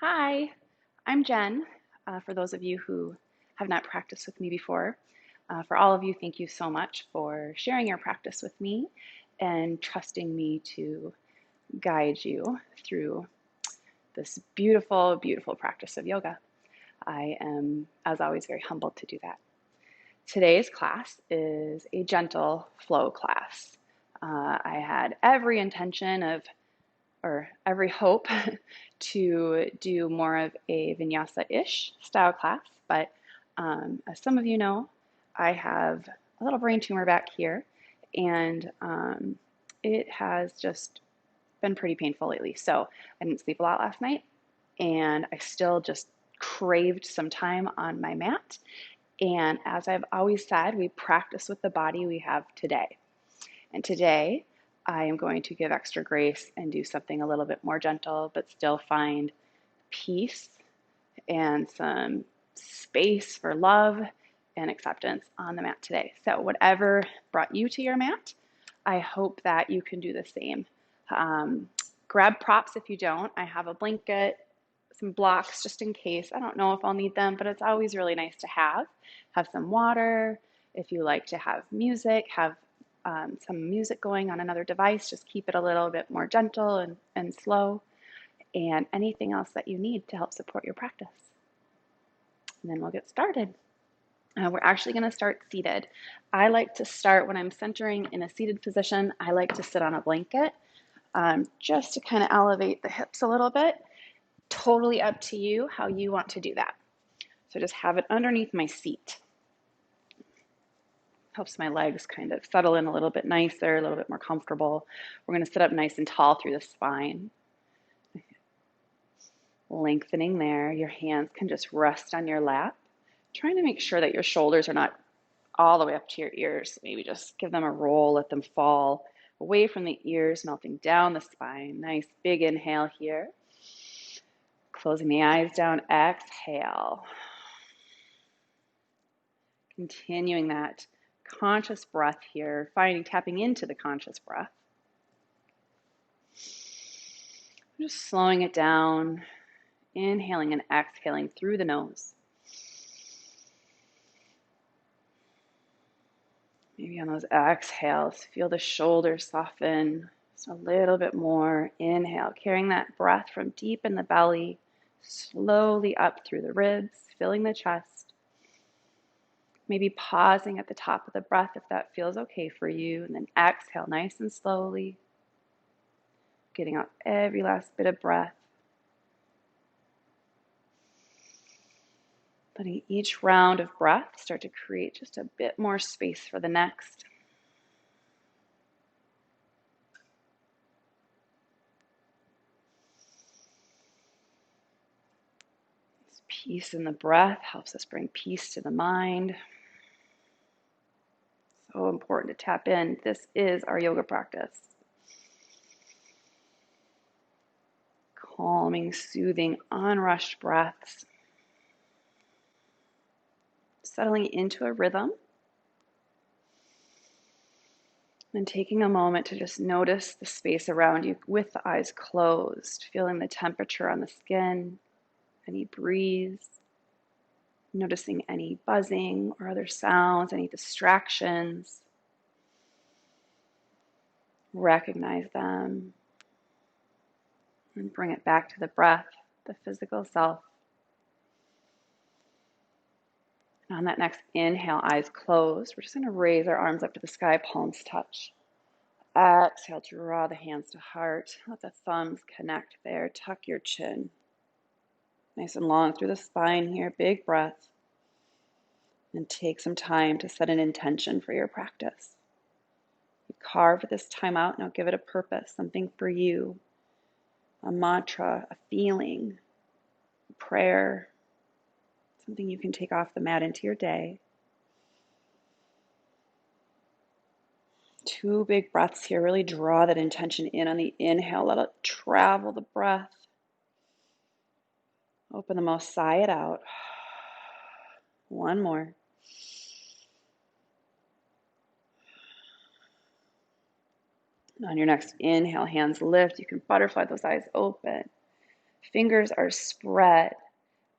Hi, I'm Jen. For those of you who have not practiced with me before, for all of you, thank you so much for sharing your practice with me and trusting me to guide you through this beautiful, beautiful practice of yoga. I am, as always, very humbled to do that. Today's class is a gentle flow class. I had every intention of or every hope to do more of a vinyasa-ish style class, but as some of you know, I have a little brain tumor back here, and it has just been pretty painful lately. So I didn't sleep a lot last night, and I still just craved some time on my mat. And as I've always said, we practice with the body we have today. And today, I am going to give extra grace and do something a little bit more gentle, but still find peace and some space for love and acceptance on the mat today. So, whatever brought you to your mat, I hope that you can do the same. Grab props if you don't. I have a blanket, some blocks just in case. I don't know if I'll need them, but it's always really nice to have. Have some water. If you like to have music, have some music going on another device. Just keep it a little bit more gentle and slow, and anything else that you need to help support your practice. And then we'll get started. We're actually going to start seated. I like to start when I'm centering in a seated position. I like to sit on a blanket just to kind of elevate the hips a little bit. Totally up to you how you want to do that. So just have it underneath my seat. Helps my legs kind of settle in a little bit nicer, a little bit more comfortable. We're going to sit up nice and tall through the spine. Lengthening there. Your hands can just rest on your lap. Trying to make sure that your shoulders are not all the way up to your ears. Maybe just give them a roll, let them fall away from the ears, melting down the spine. Nice big inhale here. Closing the eyes down, exhale. Continuing that conscious breath here, tapping into the conscious breath. Just slowing it down, inhaling and exhaling through the nose. Maybe on those exhales, feel the shoulders soften just a little bit more. Inhale, carrying that breath from deep in the belly, slowly up through the ribs, filling the chest. Maybe pausing at the top of the breath if that feels okay for you, and then exhale nice and slowly, getting out every last bit of breath. Letting each round of breath start to create just a bit more space for the next. This peace in the breath helps us bring peace to the mind. So important to tap in. This is our yoga practice. Calming, soothing, unrushed breaths. Settling into a rhythm. And taking a moment to just notice the space around you with the eyes closed, feeling the temperature on the skin, any breeze, noticing any buzzing or other sounds, any distractions. Recognize them and bring it back to the breath, the physical self. And on that next inhale, eyes closed, we're just going to raise our arms up to the sky, palms touch. Exhale, draw the hands to heart. Let the thumbs connect there. Tuck your chin. Nice and long through the spine here. Big breath. And take some time to set an intention for your practice. You carved this time out. Now give it a purpose, something for you. A mantra, a feeling, a prayer, something you can take off the mat into your day. 2 big breaths here. Really draw that intention in on the inhale. Let it travel the breath. Open the mouth, sigh it out. One more. On your next inhale, hands lift. You can butterfly those eyes open. Fingers are spread.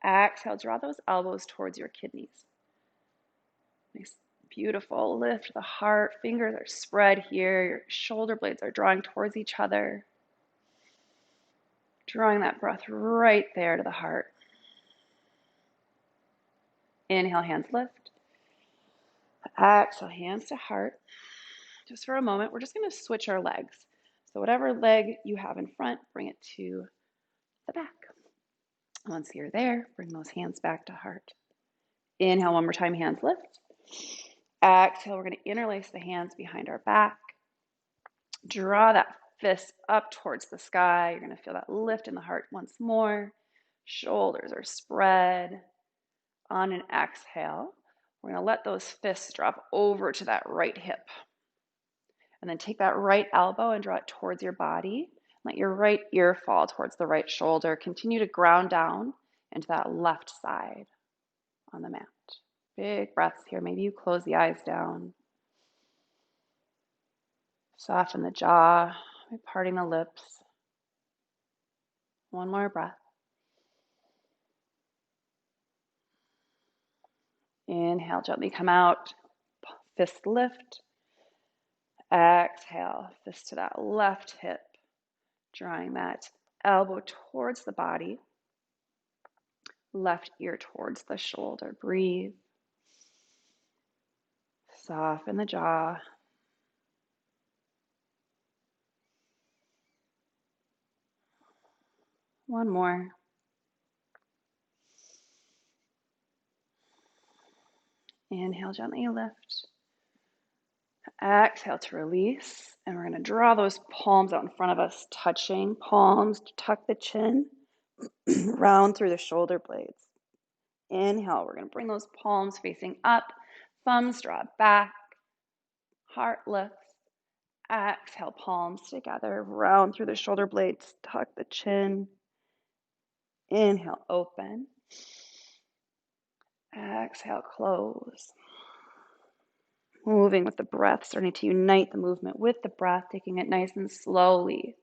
Exhale, draw those elbows towards your kidneys. Nice, beautiful. Lift the heart. Fingers are spread here. Your shoulder blades are drawing towards each other. Drawing that breath right there to the heart. Inhale, hands lift. Exhale, hands to heart. Just for a moment, we're just going to switch our legs. So whatever leg you have in front, bring it to the back. Once you're there, bring those hands back to heart. Inhale one more time, hands lift. Exhale, we're going to interlace the hands behind our back. Draw that fist up towards the sky. You're going to feel that lift in the heart once more. Shoulders are spread. On an exhale, we're going to let those fists drop over to that right hip. And then take that right elbow and draw it towards your body. Let your right ear fall towards the right shoulder. Continue to ground down into that left side on the mat. Big breaths here. Maybe you close the eyes down. Soften the jaw, parting the lips. One more breath. Inhale, gently come out. Fist lift. Exhale, fist to that left hip. Drawing that elbow towards the body. Left ear towards the shoulder. Breathe. Soften the jaw. One more. Inhale, gently lift. Exhale to release. And we're going to draw those palms out in front of us, touching. Palms to tuck the chin, round through the shoulder blades. Inhale, we're going to bring those palms facing up. Thumbs draw back. Heart lifts. Exhale, palms together, round through the shoulder blades, tuck the chin. Inhale, open. Exhale, close. Moving with the breath, starting to unite the movement with the breath, taking it nice and slowly.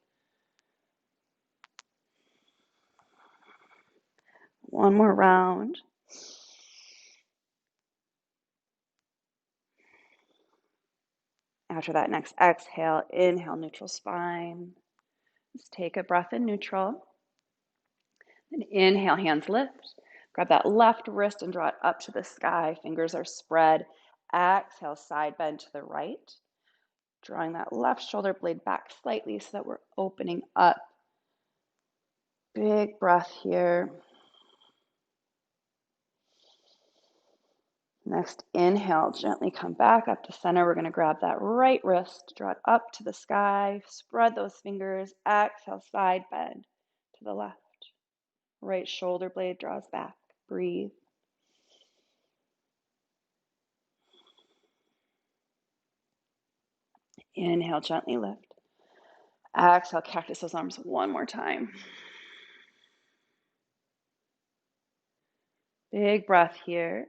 One more round. After that next exhale, inhale, neutral spine. Just take a breath in neutral. And inhale, hands lift. Grab that left wrist and draw it up to the sky. Fingers are spread. Exhale, side bend to the right. Drawing that left shoulder blade back slightly so that we're opening up. Big breath here. Next inhale, gently come back up to center. We're going to grab that right wrist, draw it up to the sky, spread those fingers. Exhale, side bend to the left. Right shoulder blade draws back. Breathe. Inhale, gently lift. Exhale, cactus those arms one more time. Big breath here.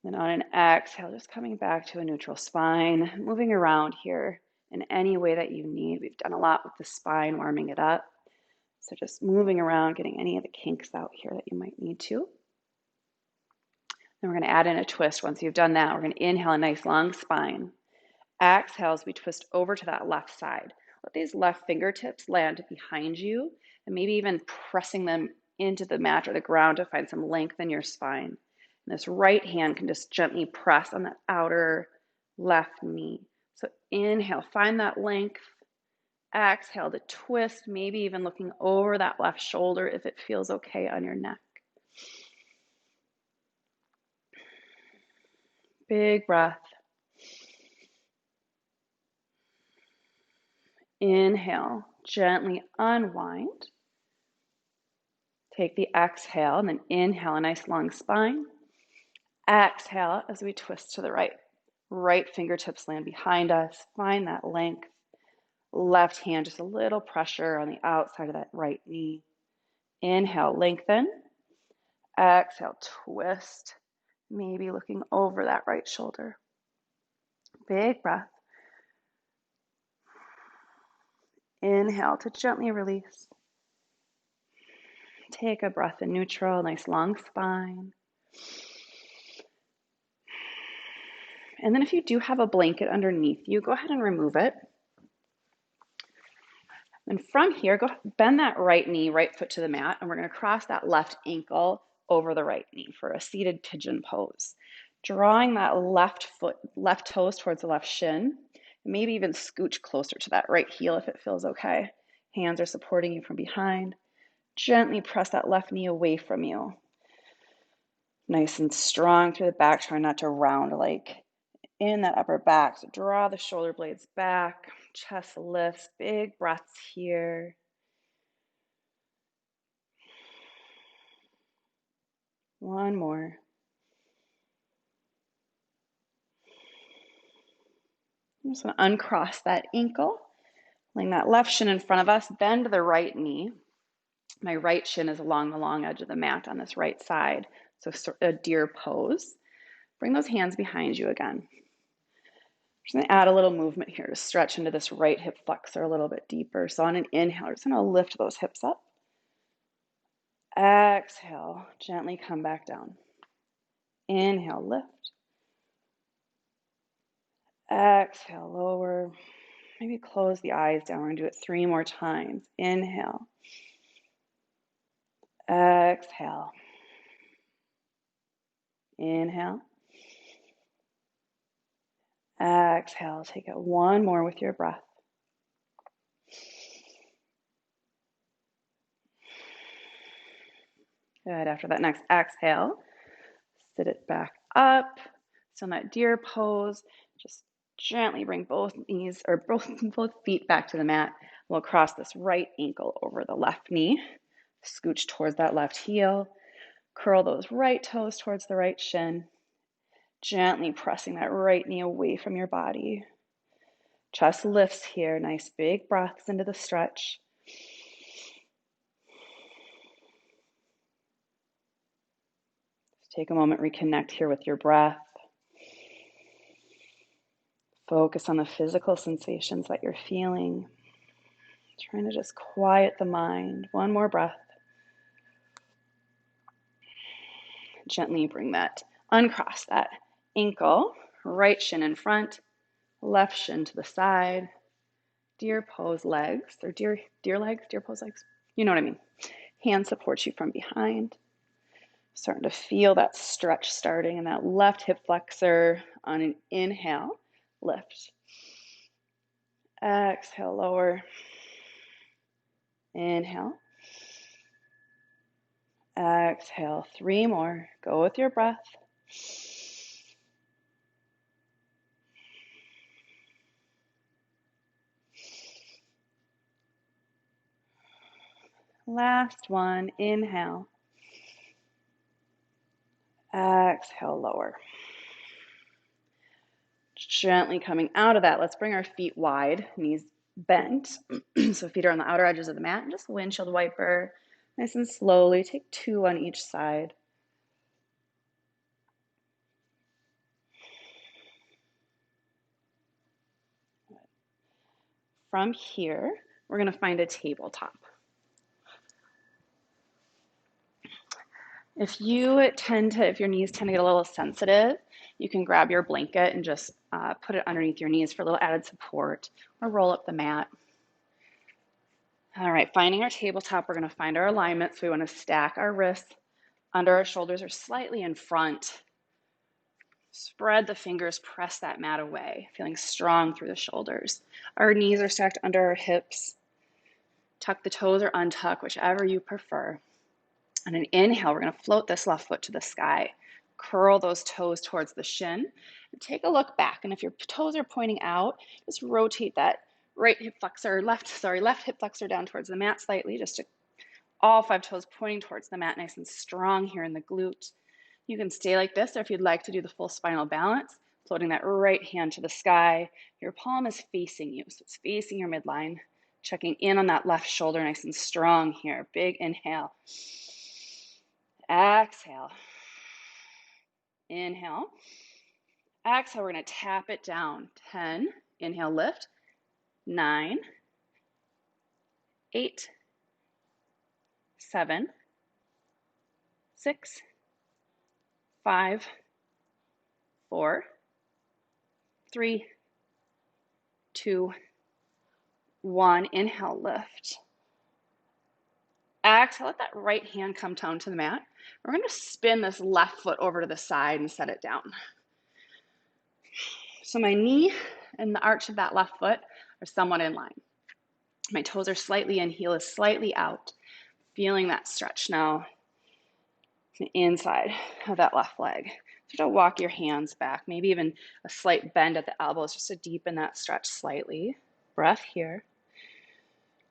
Then on an exhale, just coming back to a neutral spine, moving around here in any way that you need. We've done a lot with the spine, warming it up. So just moving around, getting any of the kinks out here that you might need to. Then we're going to add in a twist. Once you've done that, we're going to inhale a nice long spine. Exhale as we twist over to that left side. Let these left fingertips land behind you and maybe even pressing them into the mat or the ground to find some length in your spine. And this right hand can just gently press on that outer left knee. So inhale, find that length. Exhale to twist, maybe even looking over that left shoulder if it feels okay on your neck. Big breath. Inhale, gently unwind. Take the exhale and then inhale, a nice long spine. Exhale as we twist to the right. Right fingertips land behind us. Find that length. Left hand, just a little pressure on the outside of that right knee. Inhale, lengthen. Exhale, twist. Maybe looking over that right shoulder. Big breath. Inhale to gently release. Take a breath in neutral, nice long spine. And then if you do have a blanket underneath you, go ahead and remove it. And from here, go bend that right knee, right foot to the mat, and we're going to cross that left ankle over the right knee for a seated pigeon pose. Drawing that left toes towards the left shin, maybe even scooch closer to that right heel if it feels okay. Hands are supporting you from behind. Gently press that left knee away from you. Nice and strong through the back, trying not to round like in that upper back. So draw the shoulder blades back, chest lifts, big breaths here. One more. I'm just going to uncross that ankle, laying that left shin in front of us, bend the right knee. My right shin is along the long edge of the mat on this right side, so a deer pose. Bring those hands behind you again. Just going to add a little movement here to stretch into this right hip flexor a little bit deeper. So on an inhale, we're just going to lift those hips up. Exhale, gently come back down. Inhale, lift. Exhale, lower. Maybe close the eyes down. We're going to do it 3 more times. Inhale. Exhale. Inhale. Exhale. Take it one more with your breath. Good. After that next exhale, sit it back up. So in that deer pose, just gently bring both knees or both feet back to the mat. We'll cross this right ankle over the left knee. Scooch towards that left heel. Curl those right toes towards the right shin. Gently pressing that right knee away from your body. Chest lifts here. Nice big breaths into the stretch. Just take a moment, reconnect here with your breath. Focus on the physical sensations that you're feeling. Trying to just quiet the mind. One more breath. Gently bring that, uncross that ankle, right shin in front, left shin to the side, deer pose legs, or deer pose legs. You know what I mean. Hand supports you from behind. Starting to feel that stretch starting in that left hip flexor. On an inhale, lift. Exhale, lower. Inhale. Exhale, 3 more. Go with your breath. Last one, inhale. Exhale, lower. Gently coming out of that, let's bring our feet wide, knees bent. So feet are on the outer edges of the mat, and just windshield wiper, nice and slowly. Take 2 on each side. From here, we're going to find a tabletop. If your knees tend to get a little sensitive, you can grab your blanket and just put it underneath your knees for a little added support, or roll up the mat. All right, finding our tabletop, we're going to find our alignment. So we want to stack our wrists under our shoulders or slightly in front. Spread the fingers, press that mat away, feeling strong through the shoulders. Our knees are stacked under our hips. Tuck the toes or untuck, whichever you prefer. On an inhale, we're going to float this left foot to the sky. Curl those toes towards the shin. And take a look back. And if your toes are pointing out, just rotate that left hip flexor down towards the mat slightly, just to all 5 toes pointing towards the mat, nice and strong here in the glute. You can stay like this, or if you'd like to do the full spinal balance, floating that right hand to the sky. Your palm is facing you, so it's facing your midline. Checking in on that left shoulder, nice and strong here. Big inhale. Exhale. Inhale. Exhale, we're going to tap it down. 10. Inhale, lift. 9. 8. 7. 6, 5, 4, 3, 2, 1. Inhale, lift. Exhale, let that right hand come down to the mat. We're going to spin this left foot over to the side and set it down. So my knee and the arch of that left foot are somewhat in line. My toes are slightly in, heel is slightly out. Feeling that stretch now. The inside of that left leg. So to walk your hands back, maybe even a slight bend at the elbows just to deepen that stretch slightly. Breath here.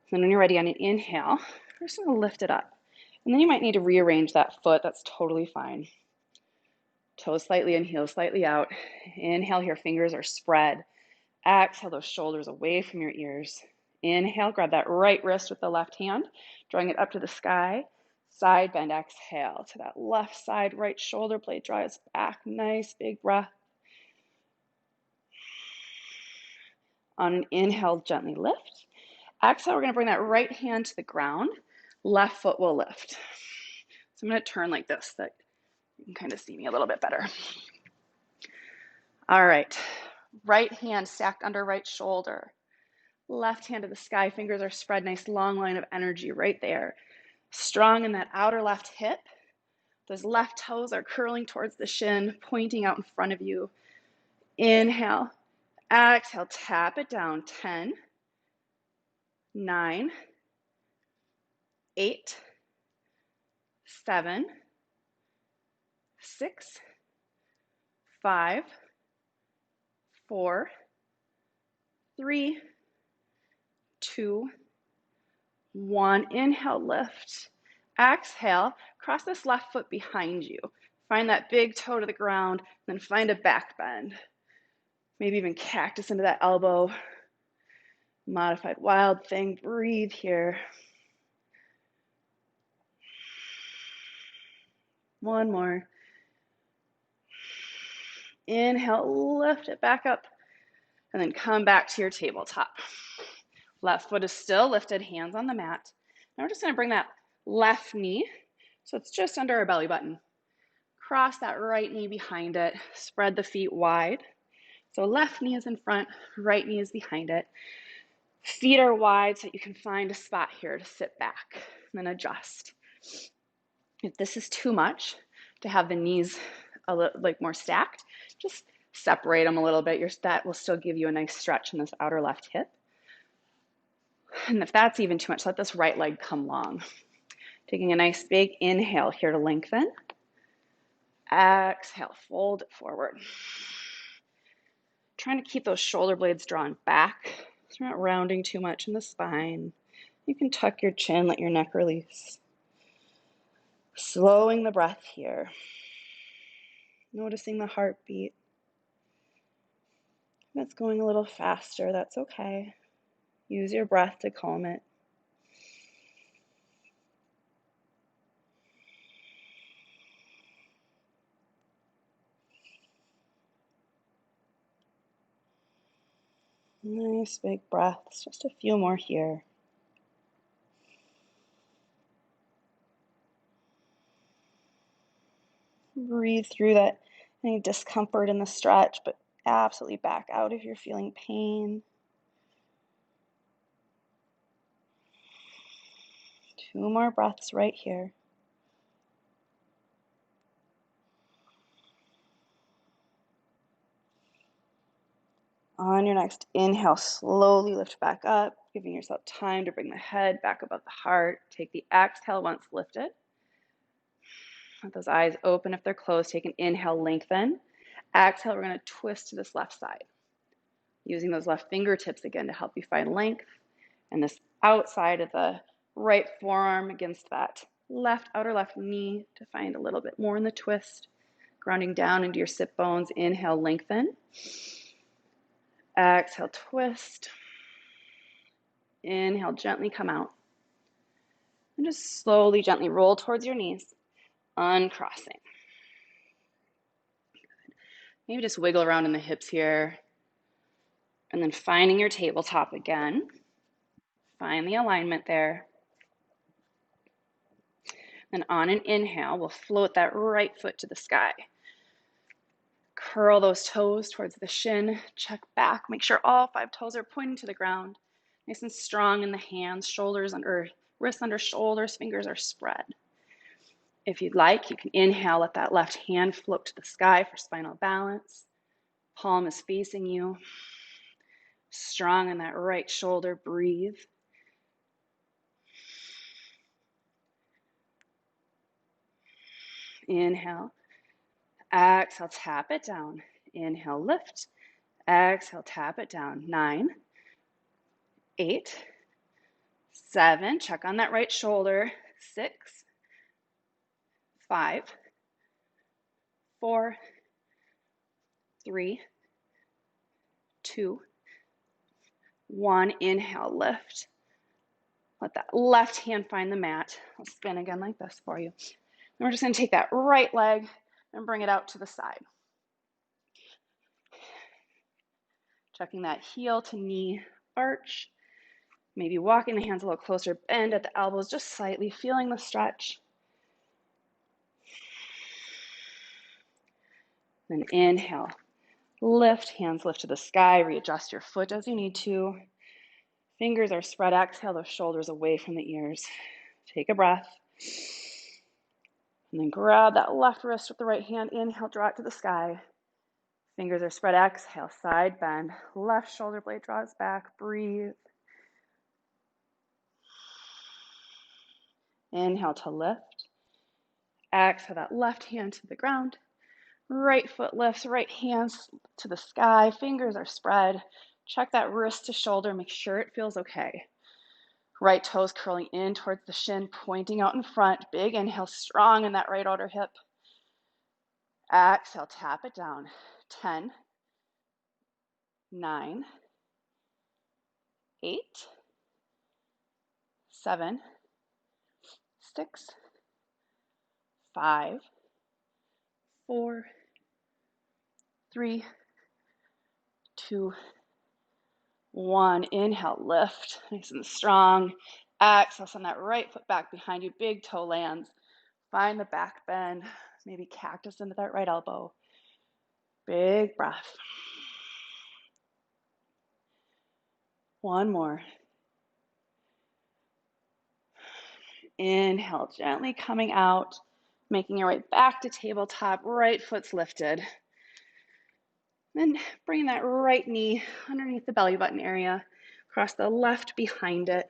Then when you're ready on an inhale, we're just going to lift it up. And then you might need to rearrange that foot. That's totally fine. Toes slightly in, heels slightly out. Inhale here, fingers are spread. Exhale those shoulders away from your ears. Inhale, grab that right wrist with the left hand, drawing it up to the sky. Side bend, exhale to that left side, right shoulder blade draws back. Nice big breath. On an inhale, gently lift. Exhale, we're going to bring that right hand to the ground. Left foot will lift. So I'm going to turn like this, that you can kind of see me a little bit better. All right, right hand stacked under right shoulder. Left hand to the sky, fingers are spread, nice long line of energy right there. Strong in that outer left hip. Those left toes are curling towards the shin, pointing out in front of you. Inhale, exhale, tap it down. 10, 9, 8, 7, 6, 5, 4, 3, 2, 1. Inhale, lift. Exhale, cross this left foot behind you. Find that big toe to the ground, then find a back bend. Maybe even cactus into that elbow. Modified wild thing. Breathe here. One more. Inhale, lift it back up, and then come back to your tabletop. Left foot is still lifted, hands on the mat. Now we're just going to bring that left knee, so it's just under our belly button. Cross that right knee behind it, spread the feet wide. So left knee is in front, right knee is behind it. Feet are wide so you can find a spot here to sit back and then adjust. If this is too much to have the knees a little like more stacked, just separate them a little bit. That will still give you a nice stretch in this outer left hip. And if that's even too much, let this right leg come long. Taking a nice big inhale here to lengthen. Exhale, fold it forward. Trying to keep those shoulder blades drawn back. So you're not rounding too much in the spine. You can tuck your chin, let your neck release. Slowing the breath here. Noticing the heartbeat. If it's going a little faster, that's okay. Use your breath to calm it. Nice big breaths, just a few more here. Breathe through that any discomfort in the stretch, but absolutely back out if you're feeling pain. 2 more breaths right here. On your next inhale, slowly lift back up, giving yourself time to bring the head back above the heart. Take the exhale once lifted. Let those eyes open if they're closed. Take an inhale, lengthen. Exhale, we're going to twist to this left side. Using those left fingertips again to help you find length. And this outside of the right forearm against that left outer left knee to find a little bit more in the twist. Grounding down into your sit bones. Inhale, lengthen. Exhale, twist. Inhale, gently come out. And just slowly, gently roll towards your knees, uncrossing. Good. Maybe just wiggle around in the hips here. And then finding your tabletop again. Find the alignment there. Then on an inhale, we'll float that right foot to the sky. Curl those toes towards the shin, check back, make sure all 5 toes are pointing to the ground. Nice and strong in the hands, shoulders under, wrists under shoulders, fingers are spread. If you'd like, you can inhale, let that left hand float to the sky for spinal balance. Palm is facing you. Strong in that right shoulder, breathe. Inhale. Exhale, tap it down. Inhale, lift. Exhale, tap it down. 9, 8, 7. Check on that right shoulder. 6, 5, 4, 3, 2, 1. Inhale, lift. Let that left hand find the mat. I'll spin again like this for you. And we're just going to take that right leg and bring it out to the side. Checking that heel to knee arch. Maybe walking the hands a little closer, bend at the elbows just slightly, feeling the stretch. Then inhale, lift, hands lift to the sky, readjust your foot as you need to. Fingers are spread, exhale those shoulders away from the ears. Take a breath. And then grab that left wrist with the right hand, inhale, draw it to the sky. Fingers are spread, exhale, side bend. Left shoulder blade draws back, breathe. Inhale to lift. Exhale, that left hand to the ground. Right foot lifts, right hands to the sky. Fingers are spread. Check that wrist to shoulder, make sure it feels okay. Right toes curling in towards the shin, pointing out in front. Big inhale, strong in that right outer hip. Exhale, tap it down. 10, 9, 8, 7, 6, 5, 4, 3, 2, 1. Inhale, lift, nice and strong. Exhale, send that right foot back behind you. Big toe lands. Find the back bend. Maybe cactus into that right elbow. Big breath. One more. Inhale, gently coming out, making your way back to tabletop. Right foot's lifted. Then bring that right knee underneath the belly button area. Cross the left behind it.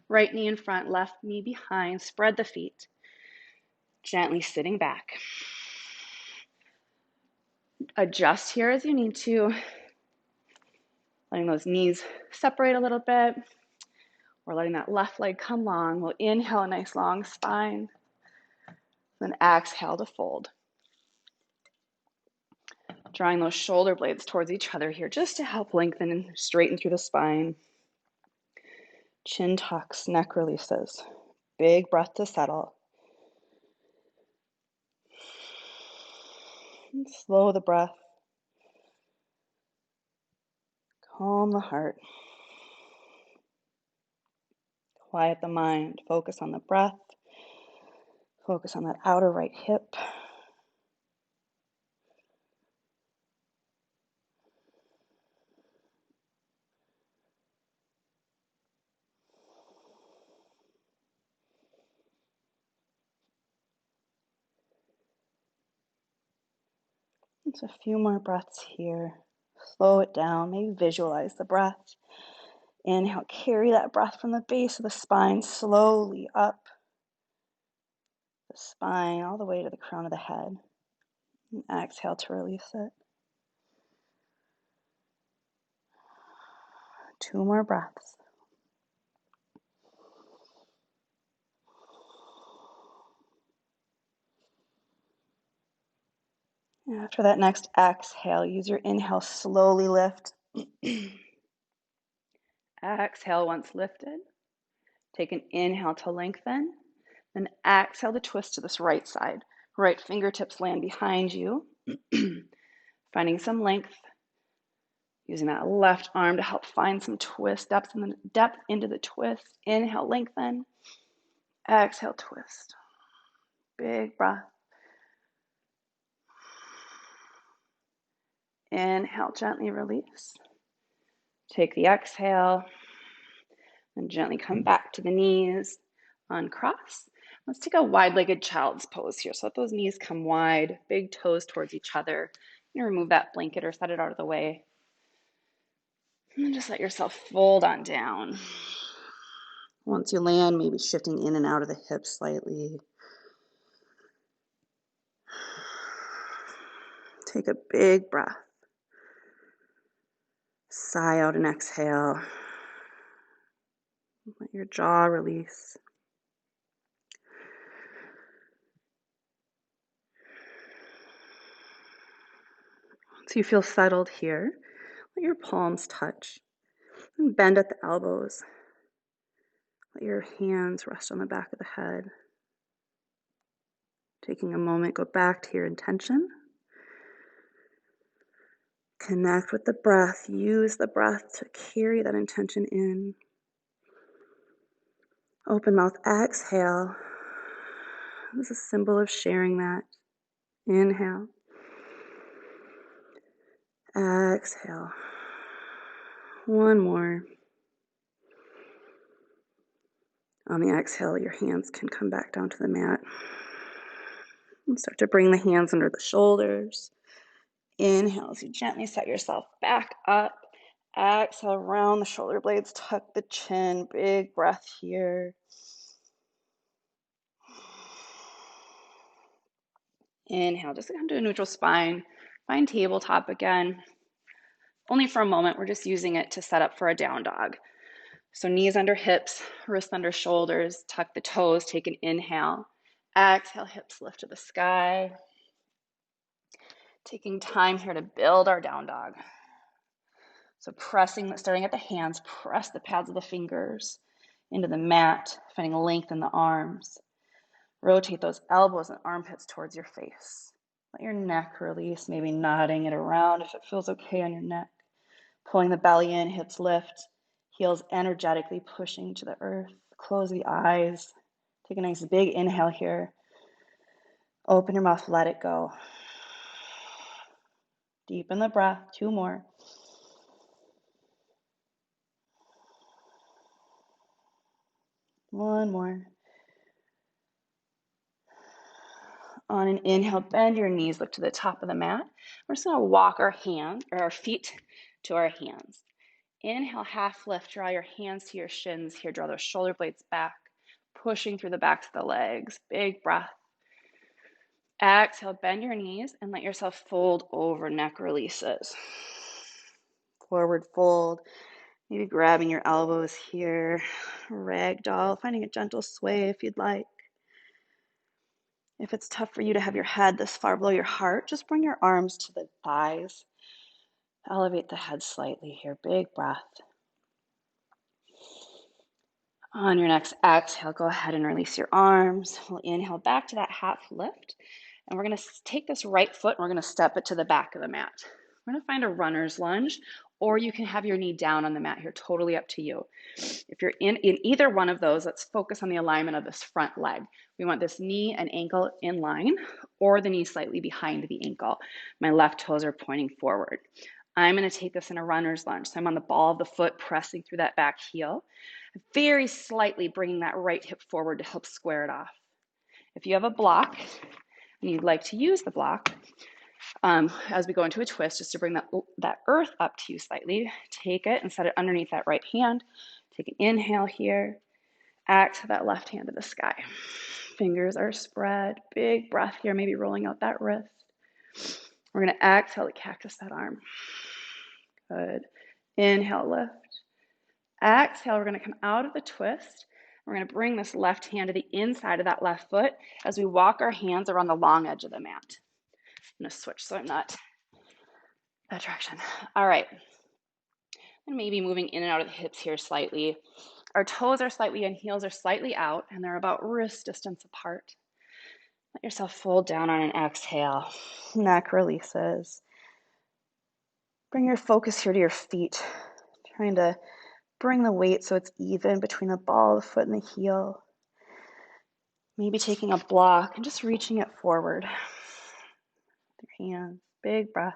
Right knee in front, left knee behind. Spread the feet. Gently sitting back. Adjust here as you need to. Letting those knees separate a little bit. Or letting that left leg come long. We'll inhale a nice long spine. Then exhale to fold. Drawing those shoulder blades towards each other here just to help lengthen and straighten through the spine. Chin tucks, neck releases. Big breath to settle. And slow the breath. Calm the heart. Quiet the mind. Focus on the breath. Focus on that outer right hip. Just a few more breaths here. Slow it down. Maybe visualize the breath. Inhale, carry that breath from the base of the spine slowly up the spine all the way to the crown of the head. And exhale to release it. 2 more breaths. And after that next exhale, use your inhale, slowly lift. Exhale once lifted. Take an inhale to lengthen. Then exhale to twist to this right side. Right fingertips land behind you. Finding some length. Using that left arm to help find some twist, depth into the twist. Inhale, lengthen. Exhale, twist. Big breath. Inhale, gently release. Take the exhale and gently come back to the knees, uncross. Let's take a wide-legged child's pose here. So let those knees come wide, big toes towards each other. You remove that blanket or set it out of the way. And then just let yourself fold on down. Once you land, maybe shifting in and out of the hips slightly. Take a big breath. Sigh out and exhale. Let your jaw release. Once you feel settled here, let your palms touch and bend at the elbows. Let your hands rest on the back of the head. Taking a moment, go back to your intention. Connect with the breath. Use the breath to carry that intention in. Open mouth, exhale. This is a symbol of sharing that. Inhale. Exhale. One more. On the exhale, your hands can come back down to the mat. And start to bring the hands under the shoulders. Inhale as you gently set yourself back up. Exhale, round the shoulder blades, tuck the chin. Big breath here. Inhale, just come to a neutral spine. Find tabletop again. Only for a moment, we're just using it to set up for a down dog. So knees under hips, wrists under shoulders, tuck the toes, take an inhale. Exhale, hips lift to the sky. Taking time here to build our down dog. So starting at the hands, press the pads of the fingers into the mat, finding length in the arms. Rotate those elbows and armpits towards your face. Let your neck release, maybe nodding it around if it feels okay on your neck. Pulling the belly in, hips lift, heels energetically pushing to the earth. Close the eyes. Take a nice big inhale here. Open your mouth, let it go. Deepen the breath, 2 more. One more. On an inhale, bend your knees, look to the top of the mat. We're just gonna walk our feet to our hands. Inhale, half lift, draw your hands to your shins here, draw those shoulder blades back, pushing through the backs of the legs. Big breath. Exhale, bend your knees and let yourself fold over, neck releases. Forward fold, maybe grabbing your elbows here. Ragdoll, finding a gentle sway if you'd like. If it's tough for you to have your head this far below your heart, just bring your arms to the thighs. Elevate the head slightly here. Big breath. On your next exhale, go ahead and release your arms. We'll inhale back to that half lift. And we're going to take this right foot and we're going to step it to the back of the mat. We're going to find a runner's lunge, or you can have your knee down on the mat here, totally up to you. If you're in either one of those, let's focus on the alignment of this front leg. We want this knee and ankle in line, or the knee slightly behind the ankle. My left toes are pointing forward. I'm going to take this in a runner's lunge. So I'm on the ball of the foot, pressing through that back heel, very slightly bringing that right hip forward to help square it off. If you have a block and you'd like to use the block, as we go into a twist, just to bring that earth up to you slightly, take it and set it underneath that right hand. Take an inhale here. Exhale that left hand to the sky. Fingers are spread. Big breath here, maybe rolling out that wrist. We're going to exhale to cactus that arm. Good. Inhale, lift. Exhale, we're going to come out of the twist. We're going to bring this left hand to the inside of that left foot as we walk our hands around the long edge of the mat. I'm going to switch so I'm not that direction. All right. And maybe moving in and out of the hips here slightly. Our toes are slightly in, heels are slightly out, and they're about wrist distance apart. Let yourself fold down on an exhale. Neck releases. Bring your focus here to your feet. Trying to bring the weight so it's even between the ball of the foot and the heel. Maybe taking a block and just reaching it forward with your hands. Big breath.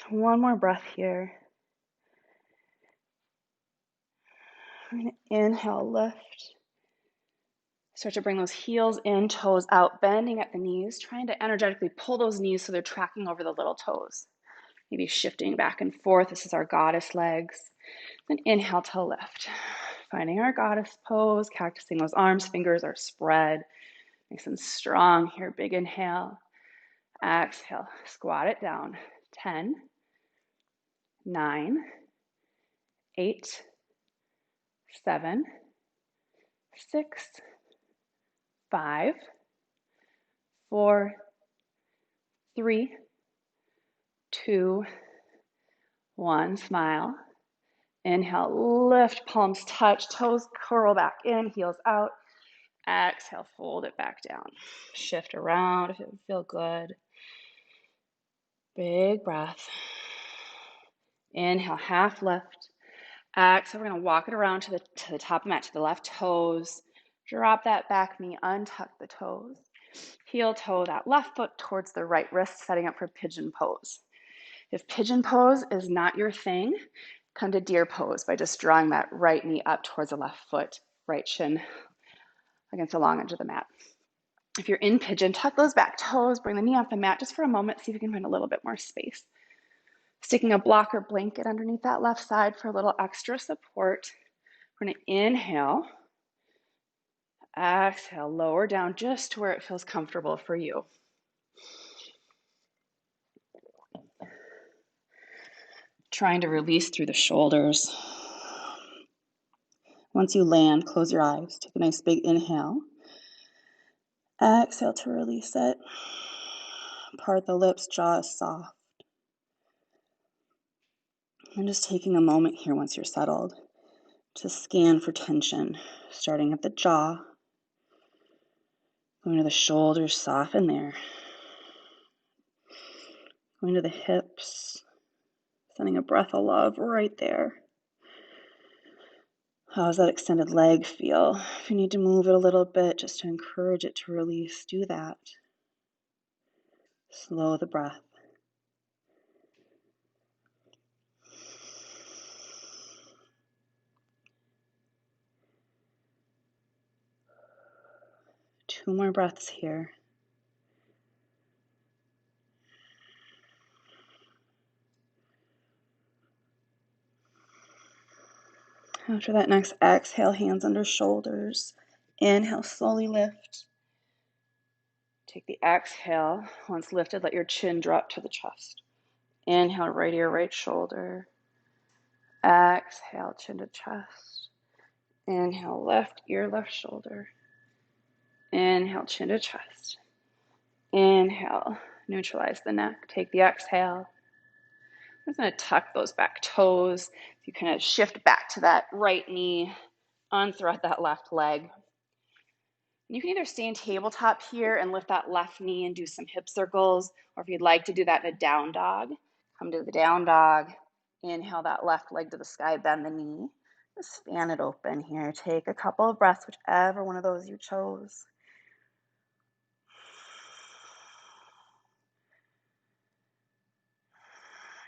One more breath here. We're going to inhale, lift. Start to bring those heels in, toes out, bending at the knees, trying to energetically pull those knees so they're tracking over the little toes. Maybe shifting back and forth. This is our goddess legs. Then inhale to lift. Finding our goddess pose, cactusing those arms, fingers are spread. Nice and strong here. Big inhale. Exhale. Squat it down. 10, 9, 8, 7, 6, 5, 4, 3, 2, 1. Smile. Inhale, lift, palms touch, toes curl back in, heels out. Exhale, fold it back down. Shift around if it would feel good. Big breath. Inhale, half lift. Exhale, we're going to walk it around to the top of the mat, to the left toes. Drop that back knee, untuck the toes. Heel toe that left foot towards the right wrist, setting up for pigeon pose. If pigeon pose is not your thing, come to deer pose by just drawing that right knee up towards the left foot, right shin against the long edge of the mat. If you're in pigeon, tuck those back toes, bring the knee off the mat just for a moment, see if you can find a little bit more space. Sticking a block or blanket underneath that left side for a little extra support. We're going to inhale, exhale, lower down just to where it feels comfortable for you. Trying to release through the shoulders. Once you land, close your eyes. Take a nice big inhale. Exhale to release it. Part the lips, jaw is soft. And just taking a moment here once you're settled to scan for tension, starting at the jaw, going to the shoulders, soften there. Going to the hips, sending a breath of love right there. How does that extended leg feel? If you need to move it a little bit just to encourage it to release, do that. Slow the breath. Two more breaths here. After that next exhale, hands under shoulders. Inhale, slowly lift. Take the exhale. Once lifted, let your chin drop to the chest. Inhale, right ear, right shoulder. Exhale, chin to chest. Inhale, left ear, left shoulder. Inhale, chin to chest. Inhale, neutralize the neck. Take the exhale. I'm just going to tuck those back toes. You kind of shift back to that right knee, unthread that left leg. You can either stay in tabletop here and lift that left knee and do some hip circles, or if you'd like to do that in a down dog, come to the down dog. Inhale that left leg to the sky, bend the knee. Just fan it open here. Take a couple of breaths, whichever one of those you chose.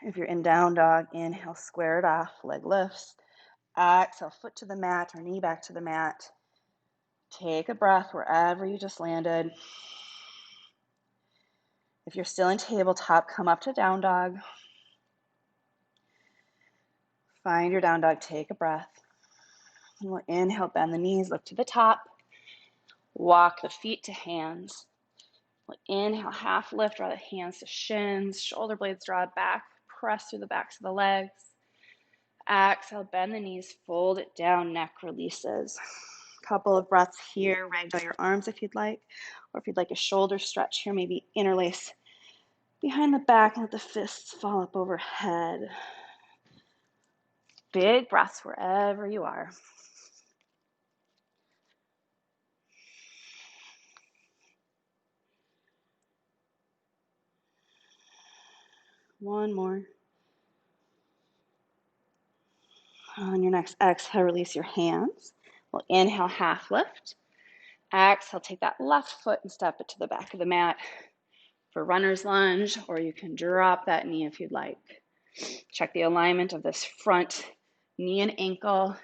If you're in down dog, inhale, square it off, leg lifts. Exhale, foot to the mat or knee back to the mat. Take a breath wherever you just landed. If you're still in tabletop, come up to down dog. Find your down dog, take a breath. And we'll inhale, bend the knees, look to the top. Walk the feet to hands. We'll inhale, half lift, draw the hands to shins, shoulder blades draw back, press through the backs of the legs. Exhale, bend the knees, fold it down, neck releases. Couple of breaths here, ragdoll your arms if you'd like, or if you'd like a shoulder stretch here, maybe interlace behind the back and let the fists fall up overhead. Big breaths wherever you are. One more. On your next exhale, release your hands. We'll inhale, half lift. Exhale, take that left foot and step it to the back of the mat for runner's lunge, or you can drop that knee if you'd like. Check the alignment of this front knee and ankle.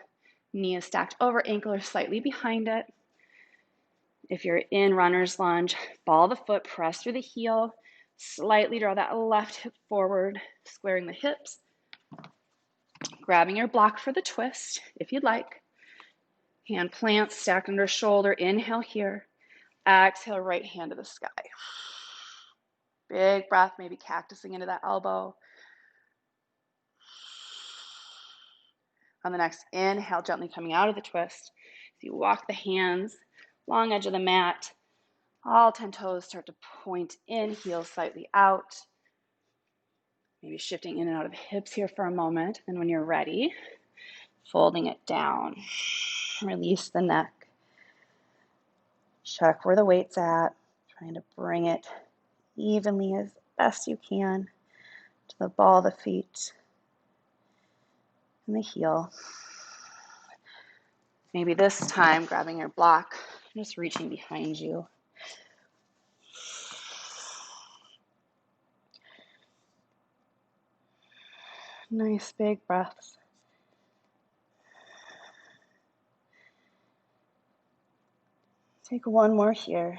Knee is stacked over ankle or slightly behind it. If you're in runner's lunge, ball the foot, press through the heel, slightly draw that left hip forward, squaring the hips, grabbing your block for the twist if you'd like. Hand plants stacked under shoulder. Inhale here. Exhale, right hand to the sky. Big breath, maybe cactusing into that elbow. On the next inhale, gently coming out of the twist. So you walk the hands, long edge of the mat. All 10 toes start to point in, heels slightly out. Maybe shifting in and out of the hips here for a moment. And when you're ready, folding it down. Release the neck. Check where the weight's at. Trying to bring it evenly as best you can to the ball of the feet and the heel. Maybe this time grabbing your block, just reaching behind you. Nice big breaths. Take one more here.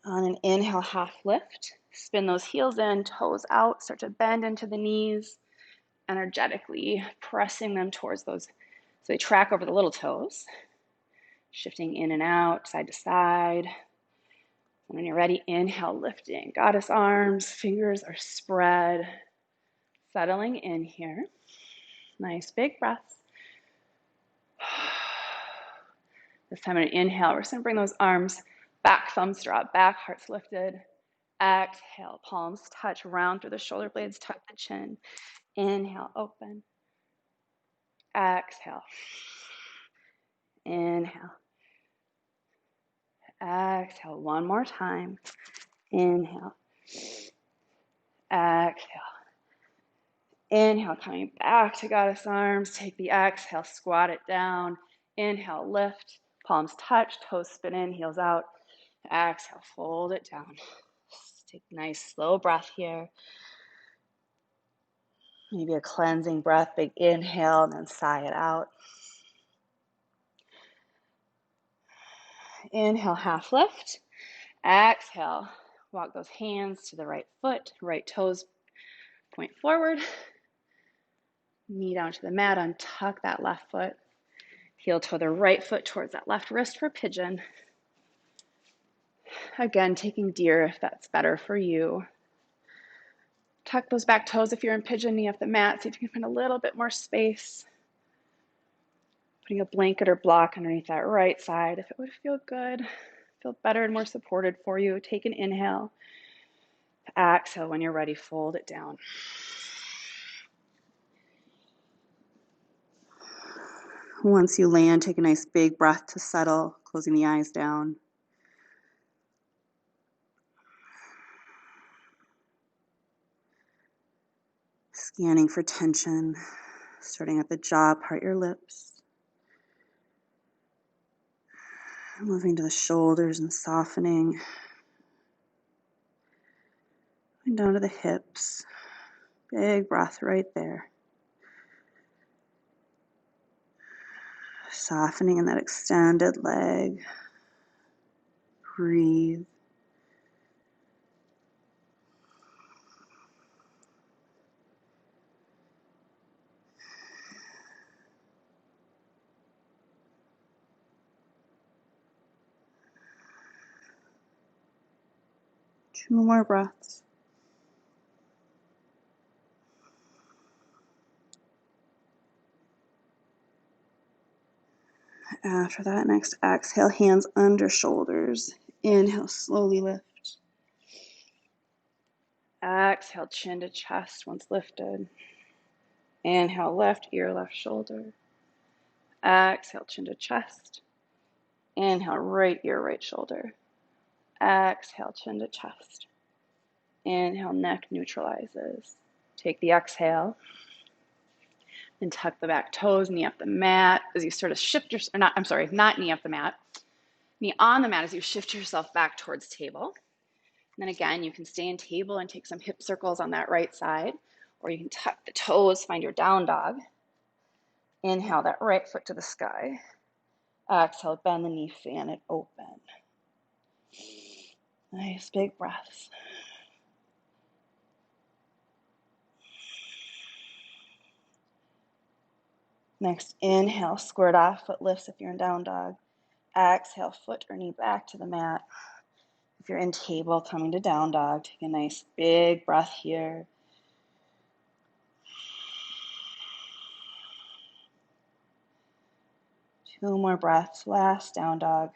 On an inhale, half lift. Spin those heels in, toes out, start to bend into the knees, energetically pressing them towards those so they track over the little toes. Shifting in and out, side to side. And when you're ready, inhale, lifting. Goddess arms, fingers are spread. Settling in here. Nice big breaths. This time on an inhale, we're just going to bring those arms back, thumbs drop back, hearts lifted. Exhale, palms touch, round through the shoulder blades, tuck the chin. Inhale, open. Exhale. Inhale. Exhale. One more time. Inhale. Exhale. Inhale, coming back to goddess arms. Take the exhale, squat it down. Inhale, lift. Palms touch, toes spin in, heels out. Exhale, fold it down. Take a nice slow breath here. Maybe a cleansing breath, big inhale, and then sigh it out. Inhale, half lift. Exhale, walk those hands to the right foot, right toes point forward. Knee down to the mat, untuck that left foot. Heel toe the right foot towards that left wrist for pigeon. Again, taking deer if that's better for you. Tuck those back toes if you're in pigeon, knee off the mat. See if you can find a little bit more space. Putting a blanket or block underneath that right side if it would feel good, feel better and more supported for you. Take an inhale. Exhale, when you're ready, fold it down. Once you land, take a nice big breath to settle, closing the eyes down. Scanning for tension, starting at the jaw, part your lips. Moving to the shoulders and softening. And down to the hips. Big breath right there. Softening in that extended leg. Breathe. Two more breaths. After that, next exhale, hands under shoulders. Inhale, slowly lift. Exhale, chin to chest once lifted. Inhale, left ear, left shoulder. Exhale, chin to chest. Inhale, right ear, right shoulder. Exhale, chin to chest. Inhale, neck neutralizes. Take the exhale and tuck the back toes, knee up the mat as you sort of shift your, or not, I'm sorry, not knee up the mat, knee on the mat as you shift yourself back towards table. And then again, you can stay in table and take some hip circles on that right side, or you can tuck the toes, find your down dog. Inhale that right foot to the sky. Exhale, bend the knee, fan it open. Nice big breaths. Next, inhale, squared off, foot lifts if you're in down dog. Exhale, foot or knee back to the mat. If you're in table, coming to down dog, take a nice big breath here. Two more breaths, last down dog.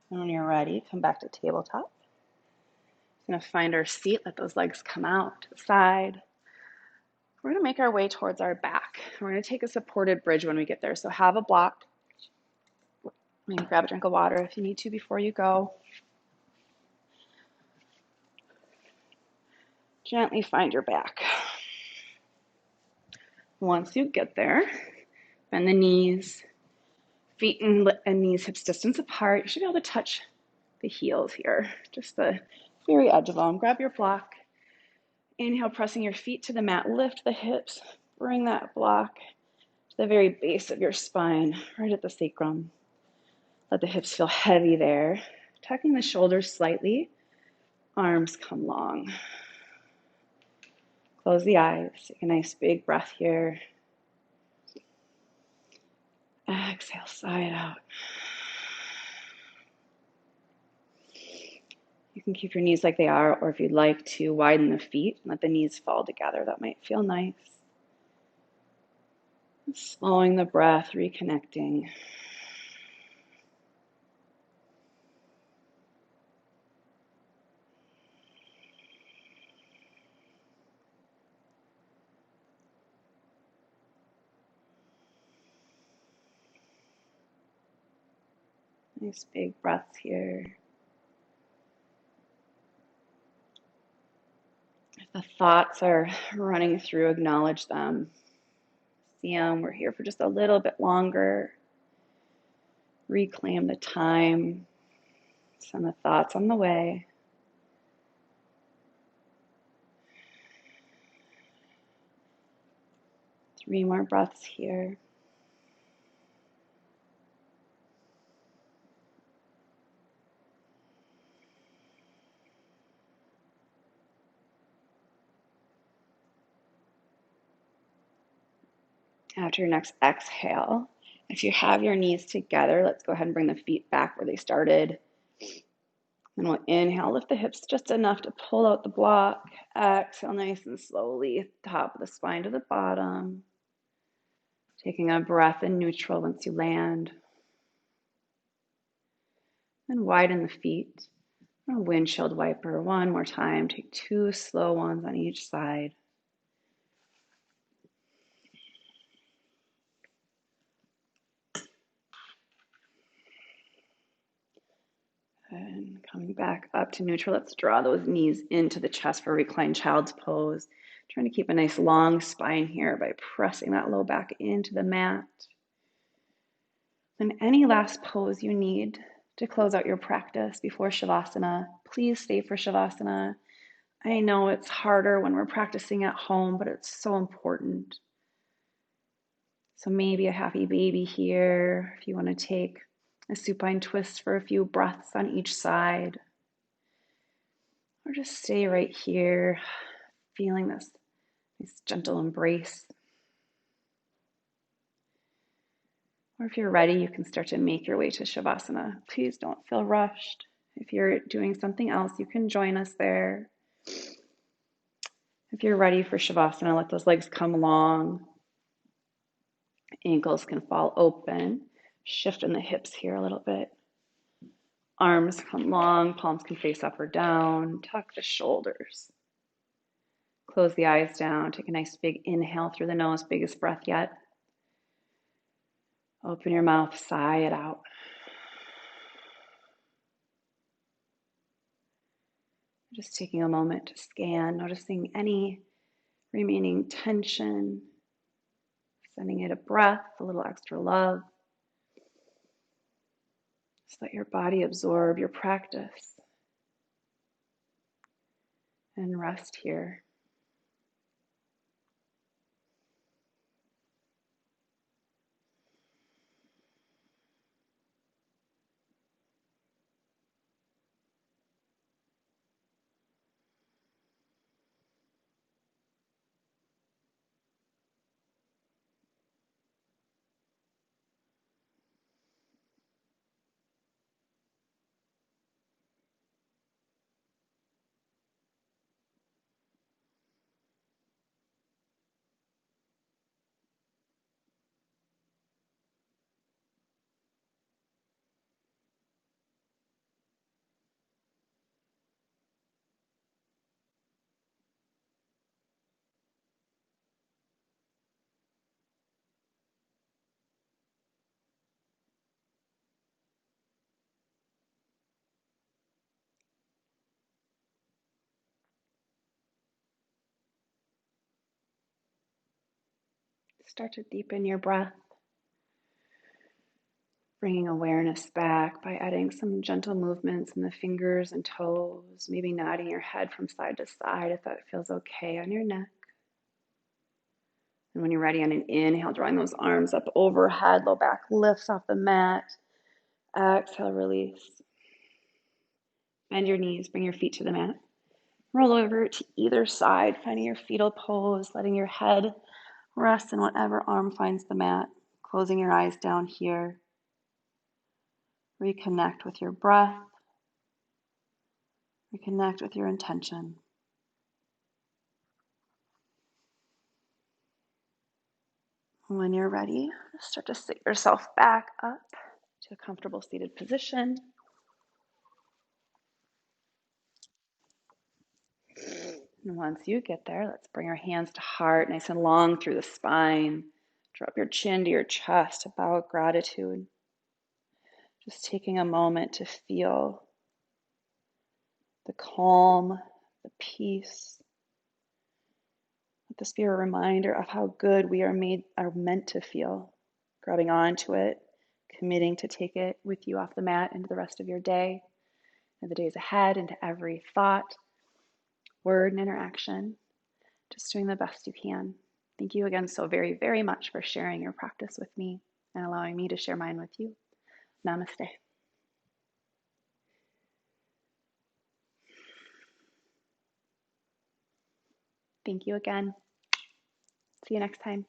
And when you're ready, come back to tabletop. We're gonna find our seat, let those legs come out to the side. We're gonna make our way towards our back. We're gonna take a supported bridge when we get there. So have a block. You can grab a drink of water if you need to before you go. Gently find your back. Once you get there, bend the knees, feet and knees hips distance apart. You should be able to touch the heels here, just the very edge of them. Grab your block. Inhale, pressing your feet to the mat. Lift the hips. Bring that block to the very base of your spine, right at the sacrum. Let the hips feel heavy there. Tucking the shoulders slightly. Arms come long. Close the eyes. Take a nice big breath here. Exhale, sigh it out. You can keep your knees like they are, or if you'd like to, widen the feet and let the knees fall together. That might feel nice. Slowing the breath, reconnecting. Nice big breaths here. If the thoughts are running through, acknowledge them. See them. We're here for just a little bit longer. Reclaim the time. Send the thoughts on the way. Three more breaths here. After your next exhale, if you have your knees together, let's go ahead and bring the feet back where they started. And we'll inhale, lift the hips just enough to pull out the block. Exhale nice and slowly, top of the spine to the bottom. Taking a breath in neutral once you land. And widen the feet. A windshield wiper one more time. Take two slow ones on each side. And coming back up to neutral, let's draw those knees into the chest for reclined child's pose. Trying to keep a nice long spine here by pressing that low back into the mat. And any last pose you need to close out your practice before Shavasana, please stay for Shavasana. I know it's harder when we're practicing at home, but it's so important. So maybe a happy baby here, if you want to take a supine twist for a few breaths on each side. Or just stay right here, feeling this nice gentle embrace. Or if you're ready, you can start to make your way to Shavasana. Please don't feel rushed. If you're doing something else, you can join us there. If you're ready for Shavasana, let those legs come long. Ankles can fall open. Shift in the hips here a little bit. Arms come long, palms can face up or down. Tuck the shoulders. Close the eyes down. Take a nice big inhale through the nose, biggest breath yet. Open your mouth, sigh it out. Just taking a moment to scan, noticing any remaining tension, sending it a breath, a little extra love. Just let your body absorb your practice and rest here. Start to deepen your breath, bringing awareness back by adding some gentle movements in the fingers and toes, maybe nodding your head from side to side if that feels okay on your neck. And when you're ready on an inhale, drawing those arms up overhead, low back lifts off the mat. Exhale, release. Bend your knees, bring your feet to the mat. Roll over to either side, finding your fetal pose, letting your head rest in whatever arm finds the mat. Closing your eyes down here. Reconnect with your breath. Reconnect with your intention. When you're ready, start to sit yourself back up to a comfortable seated position. And once you get there, let's bring our hands to heart, nice and long through the spine. Drop your chin to your chest, a bow of gratitude. Just taking a moment to feel the calm, the peace. Let this be a reminder of how good we are meant to feel. Grabbing onto it, committing to take it with you off the mat into the rest of your day, and the days ahead, into every thought, word, and interaction. Just doing the best you can. Thank you again so very, very much for sharing your practice with me and allowing me to share mine with you. Namaste. Thank you again. See you next time.